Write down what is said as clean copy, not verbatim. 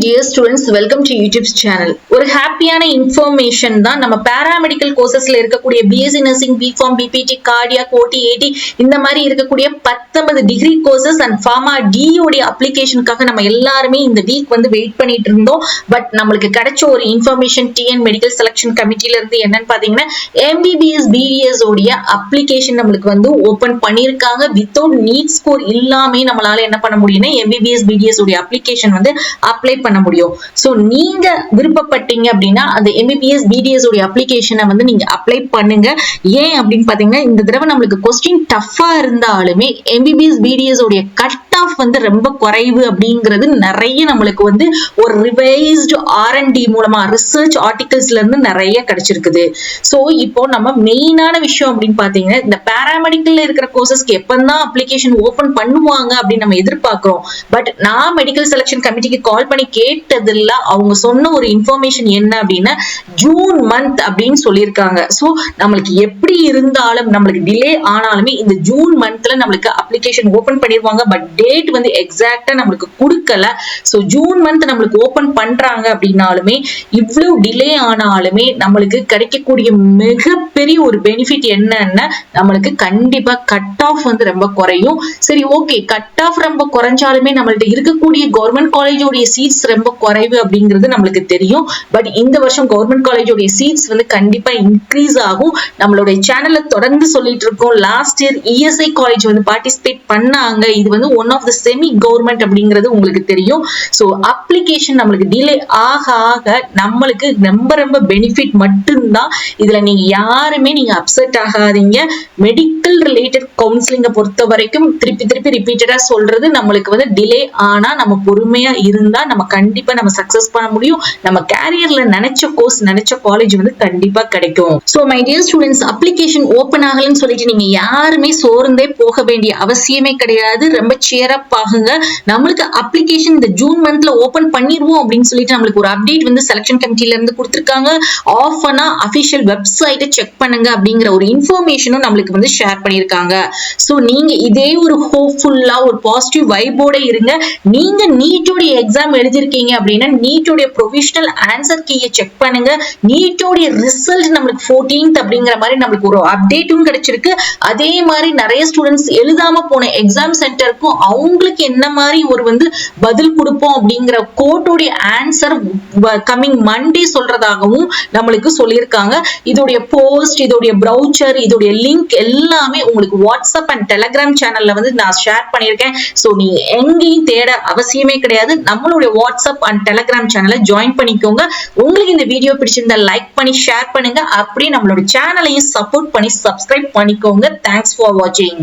dear students, welcome to YouTube channel. ஒரு ஹாப்பியான information தான் நம்ம பாராமெடிக்கல் கோர்சஸ்ல இருக்கக்கூடிய BSc nursing, BPharm, BPT, cardiac, OT, AT இந்த மாதிரி இருக்கக்கூடிய 19 degree courses and pharma D உடைய அப்ளிகேஷனுக்காக நம்ம எல்லாருமே இந்த வீக் வந்து வெயிட் பண்ணிட்டு இருந்தோம். பட் நம்மளுக்கு கிடைச்ச ஒரு இன்ஃபர்மேஷன் டிஎன் மெடிக்கல் செலக்ஷன் கமிட்டில இருந்து என்னன்னு பாத்தீங்கன்னா எம்பிபிஎஸ் பிடிஎஸ் உடைய அப்ளிகேஷன் நம்மளுக்கு வந்து ஓபன் பண்ணிருக்காங்க. வித்தவுட் நீட் ஸ்கோர் இல்லாம நம்மளால என்ன பண்ண முடியும்னா எம்பிபிஎஸ் பிடிஎஸ் உடைய அப்ளிகேஷன் வந்து அப்ளை பண்ண முடியும். சோ நீங்க விருப்பப்பட்டீங்க அப்படின்னா அந்த எம்பிபிஎஸ் பிடிஎஸ் உடைய அப்ளிகேஷனை வந்து நீங்க அப்ளை பண்ணுங்க. ஏன் அப்படின்னு பாத்தீங்கன்னா இந்த தடவை நம்மளுக்கு கொஸ்டின் டஃபா இருந்தாலுமே எம்பிபிஎஸ் பிடிஎஸ் உடைய கட் ஆஃப் வந்து ரொம்ப குறைவு அப்படிங்கிறது நிறைய நம்மளுக்கு வந்து ஒரு ரிவைஸ்டு R&D மூலமா ரிசர்ச் ஆர்டிகல்ஸ்ல இருந்து நிறைய கிடைச்சிருக்குது. சோ இப்போ நம்ம மெயினான விஷயம் அப்படின்னு பாத்தீங்கன்னா இந்த பாராமெடிக்கல்ல இருக்கிற கோர்சஸ்க்கு எப்பதான் அப்ளிகேஷன் ஓபன் பண்ணுவாங்க அப்படின்னு நம்ம எதிர்பார்க்கிறோம். பட் நான் மெடிக்கல் செலக்ஷன் கமிட்டிக்கு கால் பண்ணி கேட்டதில்ல. அவங்க சொன்ன ஒரு இன்ஃபர்மேஷன் என்ன அப்படின்னா ஜூன் மந்த் அப்படின்னு சொல்லியிருக்காங்க. சோ நம்மளுக்கு எப்படி இருந்தாலும் நம்மளுக்கு டிலே ஆனாலுமே இந்த ஜூன் மந்த்ல நம்மளுக்கு அப்ளிகேஷன் ஓபன் பண்ணிருவாங்க. பட் டேட் வந்து எக்ஸாக்டா நம்மளுக்கு கொடுக்கல. சோ ஜூன் மந்த் நம்மளுக்கு ஓபன் பண்றாங்க அப்படின்னாலுமே இவ்வளவு டிலே ஆனாலுமே நம்மளுக்கு கிடைக்கக்கூடிய மிகப்பெரிய ஒரு பெனிஃபிட் என்னன்னா நம்மளுக்கு கண்டிப்பா கட் ஆஃப் வந்து ரொம்ப குறையும். சரி, ஓகே, கட் ஆஃப் ரொம்ப குறைஞ்சாலுமே நம்மள்ட்ட இருக்கக்கூடிய கவர்மெண்ட் காலேஜோடைய சீட்ஸ் ரொம்ப குறைவு அப்படிங்கிறது நம்மளுக்கு தெரியும். பட் இந்த வருஷம் கவர்மெண்ட் காலேஜோடைய சீட்ஸ் வந்து கண்டிப்பா இன்க்ரீஸ் ஆகும். நம்மளுடைய சேனல்ல தொடர்ந்து சொல்லிட்டு இருக்கோம். லாஸ்ட் இயர் இஎஸ்ஐ காலேஜ் வந்து பார்ட்டிசிபேட் பண்ணாங்க. இது வந்து one of the semi government அப்படிங்கிறது உங்களுக்கு தெரியும். சோ அப்ளிகேஷன் நம்மளுக்கு டிலே ஆக ஆக நம்மளுக்கு ரொம்ப ரொம்ப பெனிஃபிட் மட்டும்தான். இதுல நீங்க யாருமே நீங்க அப்செட் ஆகாதீங்க. மெடிக்கல் ரிலேட்டட் கவுன்சிலிங்க பொறுத்த வரைக்கும் திருப்பி ரிப்பீட்டடா சொல்றது நம்மளுக்கு வந்து டிலே ஆனா நம்ம பொறுமையா இருந்தா நம்ம கண்டிப்பா நம்ம சக்சஸ் பண்ண முடியும். நம்ம கேரியர்ல நினைச்ச கோர்ஸ் நினைச்ச காலேஜ் வந்து கண்டிப்பா கிடைக்கும். So my dear students, application open ஆகலன்னு சொல்லிட்டு நீங்க யாருமே சோர்ந்தே போக வேண்டிய அவசியமே கிடையாது. ரொம்ப சியர் அப் ஆகுங்க. நம்மளுக்கு அப்ளிகேஷன் இந்த ஜூன் மந்த்ல ஓபன் பண்ணிடுவோம் அப்படின்னு சொல்லிட்டு நம்மளுக்கு ஒரு அப்டேட் வந்து செலக்ஷன் கமிட்டில இருந்து கொடுத்திருக்காங்க. ஆஃபனா அபிஷியல் வெப்சைட்டை செக் பண்ணுங்க அப்படிங்கிற ஒரு இன்ஃபர்மேஷனும் நம்மளுக்கு வந்து ஷேர் பண்ணிருக்காங்க. சோ நீங்க இதே ஒரு ஹோப்ஃபுல்லா ஒரு பாசிட்டிவ் வைபோட இருங்க. நீங்க நீட்டோட எக்ஸாம் எழுதிருக்கீங்க அப்படின்னா நீட்டோட ப்ரொவிஷனல் ஆன்சர் கீயை செக் பண்ணுங்க. நீட்டோட ரிசல்ட் நம்மளுக்கு 14th அப்படிங்கிற மாதிரி நம்மளுக்கு ஒரு அப்டேட்டும் கிடைச்சிருக்கு. அதே மாதிரி நிறைய ஸ்டூடெண்ட்ஸ் எழுதாம போன எக்ஸாம் சென்டருக்கும் அவங்களுக்கு என்ன மாதிரி ஒரு வந்து பதில் கொடுப்போம் அப்படிங்கிற கோர்ட்டோட ஆன்சர் கமிங் மண்டே சொல்றதாகவும் நம்மளுக்கு சொல்லியிருக்காங்க. இதோடைய போஸ்ட், இதோடைய ப்ரௌச்சர், இதோடைய லிங்க் எல்லாமே உங்களுக்கு வாட்ஸ்அப் அண்ட் டெலிகிராம் சேனல்ல வந்து நான் ஷேர் பண்ணியிருக்கேன். சோ நீங்க எங்கேயும் தேட அவசியமே கிடையாது. நம்மளுடைய வாட்ஸ்அப் அண்ட் டெலிகிராம் சேனலை ஜாயின் பண்ணிக்கோங்க. உங்களுக்கு இந்த வீடியோ பிடிச்சிருந்தா லைக் பண்ணி ஷேர் பண்ணுங்க. அப்படியே நம்மளோட சேனலையும் சப்போர்ட் பண்ணி சப்ஸ்கிரைப் பண்ணிக்கோங்க. தேங்க்ஸ் ஃபார் வாட்சிங்.